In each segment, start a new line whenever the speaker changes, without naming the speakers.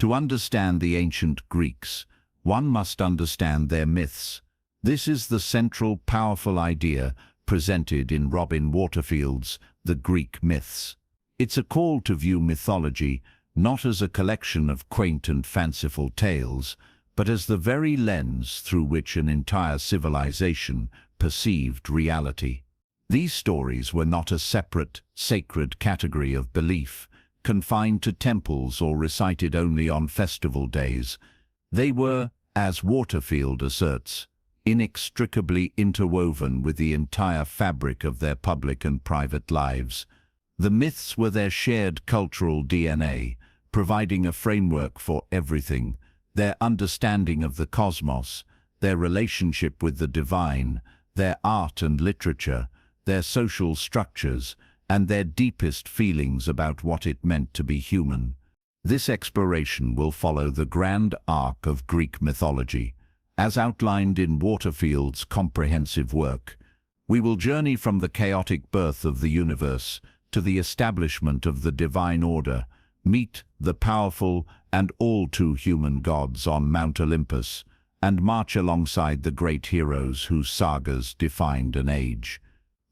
To understand the ancient Greeks, one must understand their myths. This is the central, powerful idea presented in Robin Waterfield's The Greek Myths. It's a call to view mythology not as a collection of quaint and fanciful tales, but as the very lens through which an entire civilization perceived reality. These stories were not a separate, sacred category of belief, confined to temples or recited only on festival days. They were, as Waterfield asserts, inextricably interwoven with the entire fabric of their public and private lives. The myths were their shared cultural DNA, providing a framework for everything: their understanding of the cosmos, their relationship with the divine, their art and literature, their social structures, and their deepest feelings about what it meant to be human. This exploration will follow the grand arc of Greek mythology, as outlined in Waterfield's comprehensive work. We will journey from the chaotic birth of the universe to the establishment of the divine order, meet the powerful and all-too-human gods on Mount Olympus, and march alongside the great heroes whose sagas defined an age.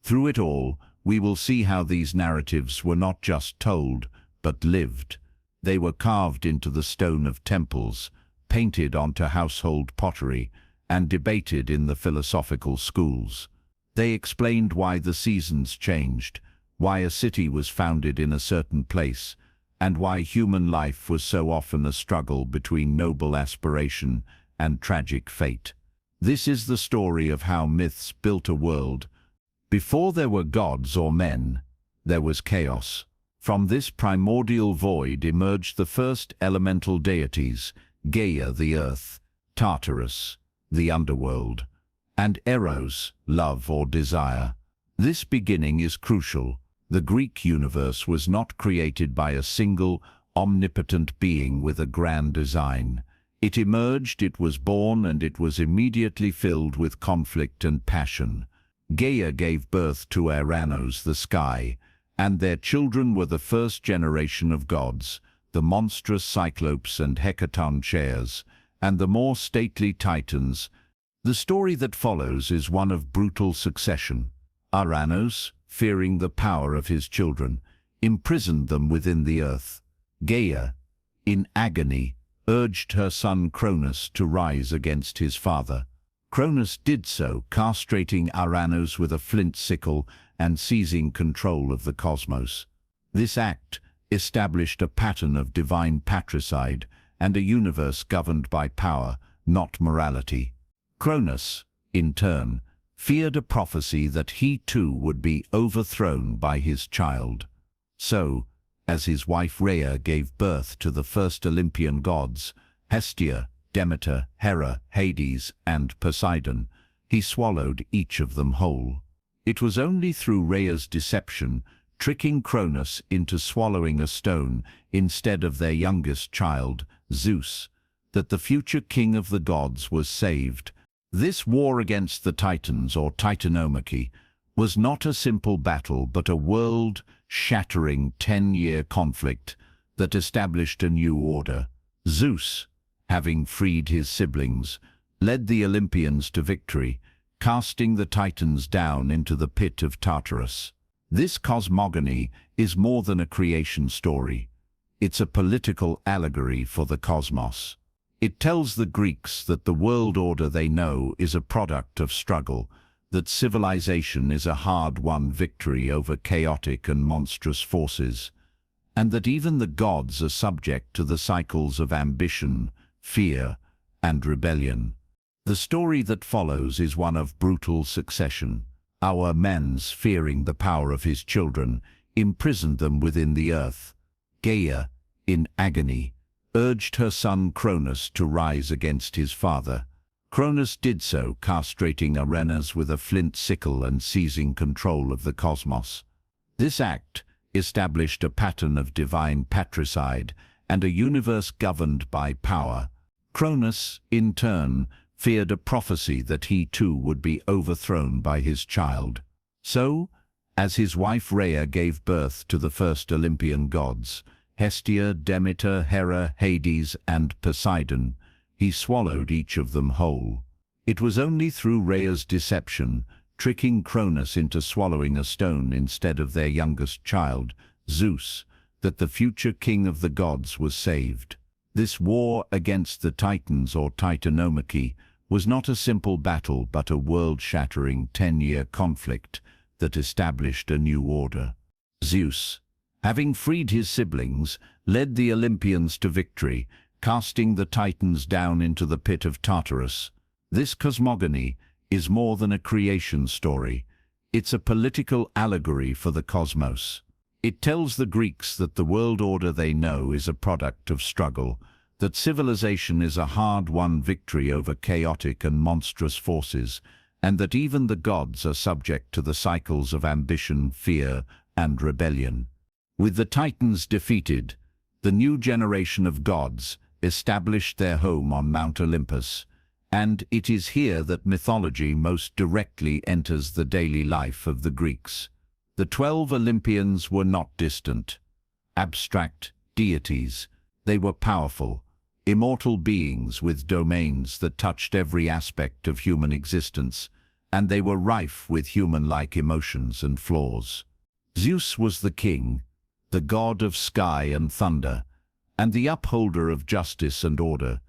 Through it all, we will see how these narratives were not just told, but lived. They were carved into the stone of temples, painted onto household pottery, and debated in the philosophical schools. They explained why the seasons changed, why a city was founded in a certain place, and why human life was so often a struggle between noble aspiration and tragic fate. This is the story of how myths built a world. Before there were gods or men, there was chaos. From this primordial void emerged the first elemental deities: Gaia, the earth; Tartarus, the underworld; and Eros, love or desire. This beginning is crucial. The Greek universe was not created by a single, omnipotent being with a grand design. It emerged, it was born, and it was immediately filled with conflict and passion. Gaia gave birth to Argonauts, the sky, and their children were the first generation of gods, the monstrous Cyclopes and Hecatoncheires, and the more stately Titans. The story that follows is one of brutal succession. Argonauts, fearing the power of his children, imprisoned them within the earth. Gaia, in agony, urged her son Cronus to rise against his father. Cronus did so, castrating Argonauts with a flint sickle and seizing control of the cosmos. This act established a pattern of divine patricide and a universe governed by power, not morality. Cronus, in turn, feared a prophecy that he too would be overthrown by his child. So, as his wife Rhea gave birth to the first Olympian gods, Hestia, Demeter, Hera, Hades, and Poseidon, he swallowed each of them whole. It was only through Rhea's deception, tricking Cronus into swallowing a stone instead of their youngest child, Zeus, that the future king of the gods was saved. This war against the Titans, or Titanomachy, was not a simple battle but a world-shattering 10-year conflict that established a new order. Zeus, having freed his siblings, led the Olympians to victory, casting the Titans down into the pit of Tartarus. This cosmogony is more than a creation story. It's a political allegory for the cosmos. It tells the Greeks that the world order they know is a product of struggle, that civilization is a hard-won victory over chaotic and monstrous forces, and that even the gods are subject to the cycles of ambition, fear, and rebellion. The story that follows is one of brutal succession. Our Mens, fearing the power of his children, imprisoned them within the earth. Gaia, in agony, urged her son Cronus to rise against his father. Cronus did so, castrating Argonauts with a flint sickle and seizing control of the cosmos. This act established a pattern of divine patricide and a universe governed by power. Cronus, in turn, feared a prophecy that he too would be overthrown by his child. So, as his wife Rhea gave birth to the first Olympian gods, Hestia, Demeter, Hera, Hades, and Poseidon. He swallowed each of them whole. It was only through Rhea's deception, tricking Cronus into swallowing a stone instead of their youngest child, Zeus, that the future king of the gods was saved. This war against the Titans, or Titanomachy, was not a simple battle but a world-shattering 10-year conflict that established a new order. Zeus, having freed his siblings, led the Olympians to victory, casting the Titans down into the pit of Tartarus. This cosmogony is more than a creation story. It's a political allegory for the cosmos. It tells the Greeks that the world order they know is a product of struggle, that civilization is a hard-won victory over chaotic and monstrous forces, and that even the gods are subject to the cycles of ambition, fear, and rebellion. With the Titans defeated, the new generation of gods established their home on Mount Olympus, and it is here that mythology most directly enters the daily life of the Greeks. The 12 Olympians were not distant, abstract deities. They were powerful, immortal beings with domains that touched every aspect of human existence, and they were rife with human-like emotions and flaws. Zeus was the king, the god of sky and thunder, and the upholder of justice and order.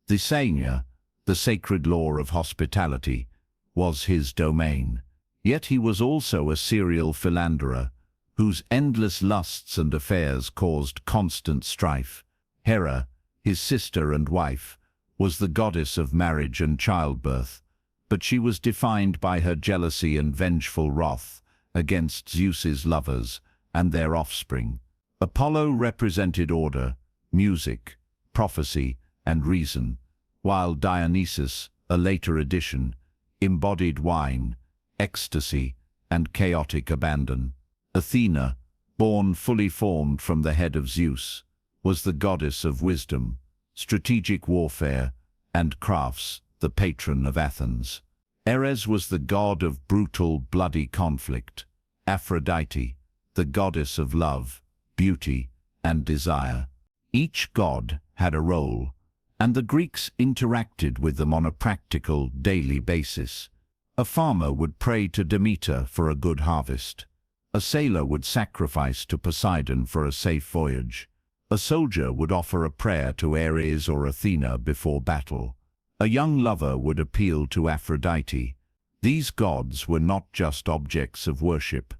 The Senya, the sacred law of hospitality, was his domain. Yet he was also a serial philanderer, whose endless lusts and affairs caused constant strife. Hera, his sister and wife, was the goddess of marriage and childbirth, but she was defined by her jealousy and vengeful wrath against Zeus's lovers and their offspring. Apollo represented order, music, prophecy, and reason, while Dionysus, a later addition, embodied wine, ecstasy, and chaotic abandon. Athena, born fully formed from the head of Zeus, was the goddess of wisdom, strategic warfare, and crafts, the patron of Athens. Ares was the god of brutal, bloody conflict. Aphrodite, the goddess of love, beauty, and desire. Each god had a role, and the Greeks interacted with them on a practical, daily basis. A farmer would pray to Demeter for a good harvest. A sailor would sacrifice to Poseidon for a safe voyage. A soldier would offer a prayer to Ares or Athena before battle. A young lover would appeal to Aphrodite. These gods were not just objects of worship.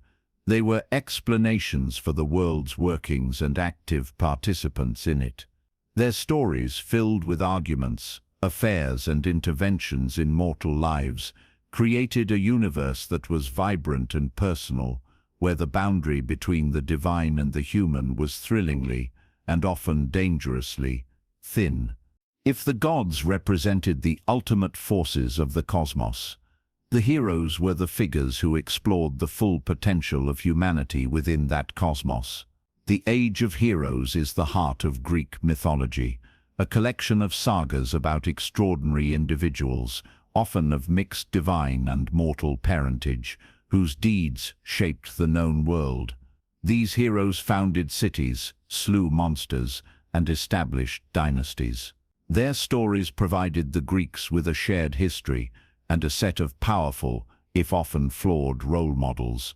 They were explanations for the world's workings and active participants in it. Their stories, filled with arguments, affairs, and interventions in mortal lives, created a universe that was vibrant and personal, where the boundary between the divine and the human was thrillingly, and often dangerously, thin. If the gods represented the ultimate forces of the cosmos, the heroes were the figures who explored the full potential of humanity within that cosmos. The Age of Heroes is the heart of Greek mythology, a collection of sagas about extraordinary individuals, often of mixed divine and mortal parentage, whose deeds shaped the known world. These heroes founded cities, slew monsters, and established dynasties. Their stories provided the Greeks with a shared history and a set of powerful, if often flawed, role models.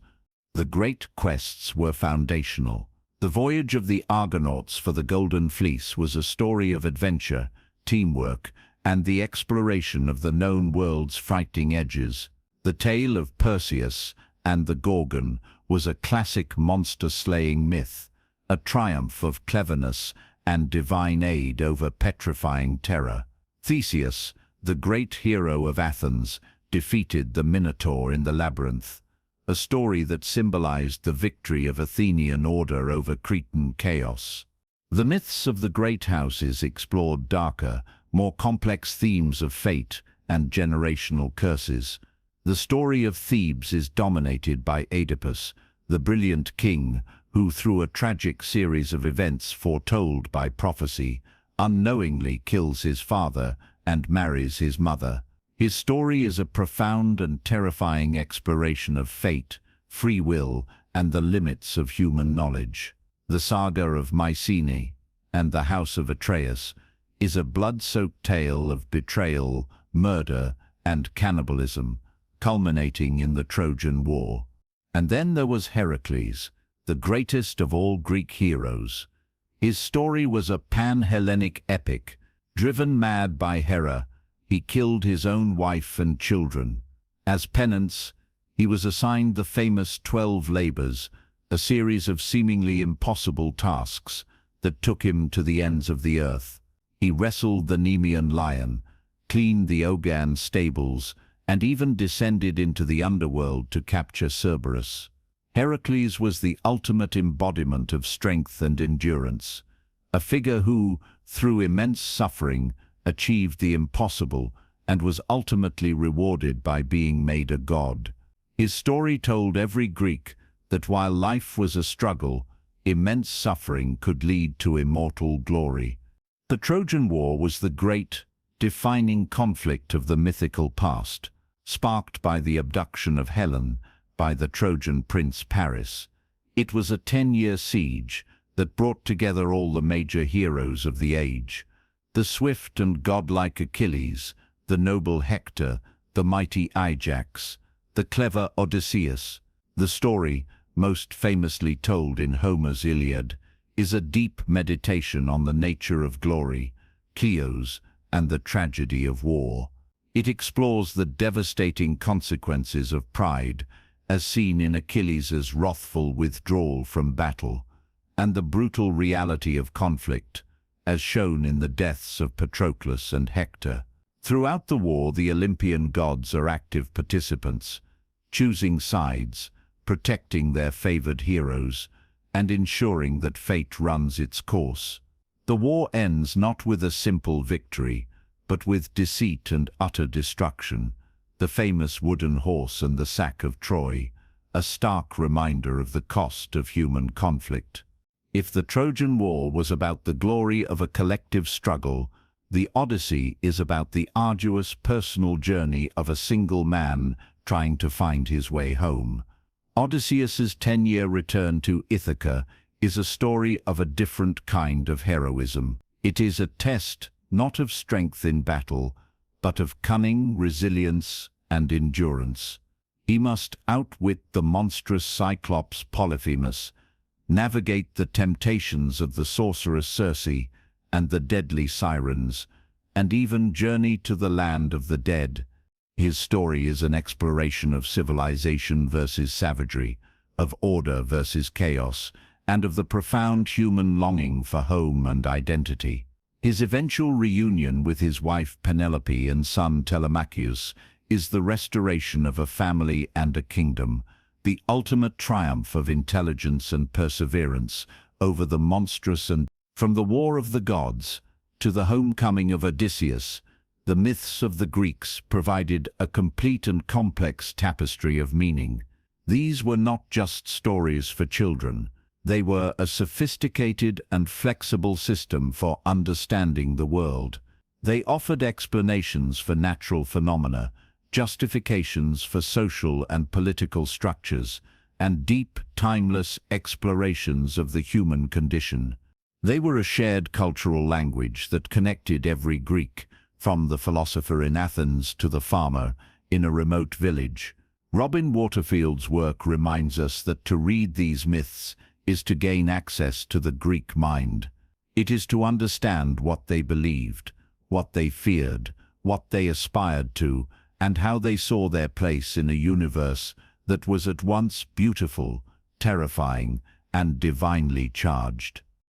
The great quests were foundational. The voyage of the Argonauts for the Golden Fleece was a story of adventure, teamwork, and the exploration of the known world's frightening edges. The tale of Perseus and the Gorgon was a classic monster-slaying myth, a triumph of cleverness and divine aid over petrifying terror. Theseus, the great hero of Athens, defeated the Minotaur in the labyrinth, a story that symbolized the victory of Athenian order over Cretan chaos. The myths of the great houses explored darker, more complex themes of fate and generational curses. The story of Thebes is dominated by Oedipus, the brilliant king who, through a tragic series of events foretold by prophecy, unknowingly kills his father and marries his mother. His story is a profound and terrifying exploration of fate, free will, and the limits of human knowledge. The saga of Mycenae and the house of Atreus is a blood-soaked tale of betrayal, murder, and cannibalism, culminating in the Trojan War. And then there was Heracles, the greatest of all Greek heroes. His story was a pan-Hellenic epic. Driven mad by Hera, he killed his own wife and children. As penance, he was assigned the famous 12 Labours, a series of seemingly impossible tasks that took him to the ends of the earth. He wrestled the Nemean lion, cleaned the Ogan stables, and even descended into the underworld to capture Cerberus. Heracles was the ultimate embodiment of strength and endurance, a figure who, through immense suffering, achieved the impossible and was ultimately rewarded by being made a god. His story told every Greek that while life was a struggle, immense suffering could lead to immortal glory. The Trojan War was the great, defining conflict of the mythical past, sparked by the abduction of Helen by the Trojan prince Paris. It was a 10-year siege that brought together all the major heroes of the age: the swift and godlike Achilles, the noble Hector, the mighty Ajax, the clever Odysseus. The story, most famously told in Homer's Iliad, is a deep meditation on the nature of glory, chaos, and the tragedy of war. It explores the devastating consequences of pride, as seen in Achilles' wrathful withdrawal from battle, and the brutal reality of conflict, as shown in the deaths of Patroclus and Hector. Throughout the war, the Olympian gods are active participants, choosing sides, protecting their favored heroes, and ensuring that fate runs its course. The war ends not with a simple victory, but with deceit and utter destruction. The famous wooden horse and the sack of Troy, a stark reminder of the cost of human conflict. If the Trojan War was about the glory of a collective struggle, the Odyssey is about the arduous personal journey of a single man trying to find his way home. Odysseus's 10-year return to Ithaca is a story of a different kind of heroism. It is a test not of strength in battle, but of cunning, resilience, and endurance. He must outwit the monstrous Cyclops Polyphemus, navigate the temptations of the sorceress Circe and the deadly sirens, and even journey to the land of the dead. His story is an exploration of civilization versus savagery, of order versus chaos, and of the profound human longing for home and identity. His eventual reunion with his wife Penelope and son Telemachus is the restoration of a family and a kingdom, the ultimate triumph of intelligence and perseverance over the monstrous. And from the war of the gods to the homecoming of Odysseus, the myths of the Greeks provided a complete and complex tapestry of meaning. These were not just stories for children. They were a sophisticated and flexible system for understanding the world. They offered explanations for natural phenomena, justifications for social and political structures, and deep, timeless explorations of the human condition. They were a shared cultural language that connected every Greek, from the philosopher in Athens to the farmer in a remote village. Robin Waterfield's work reminds us that to read these myths is to gain access to the Greek mind. It is to understand what they believed, what they feared, what they aspired to, and how they saw their place in a universe that was at once beautiful, terrifying, and divinely charged.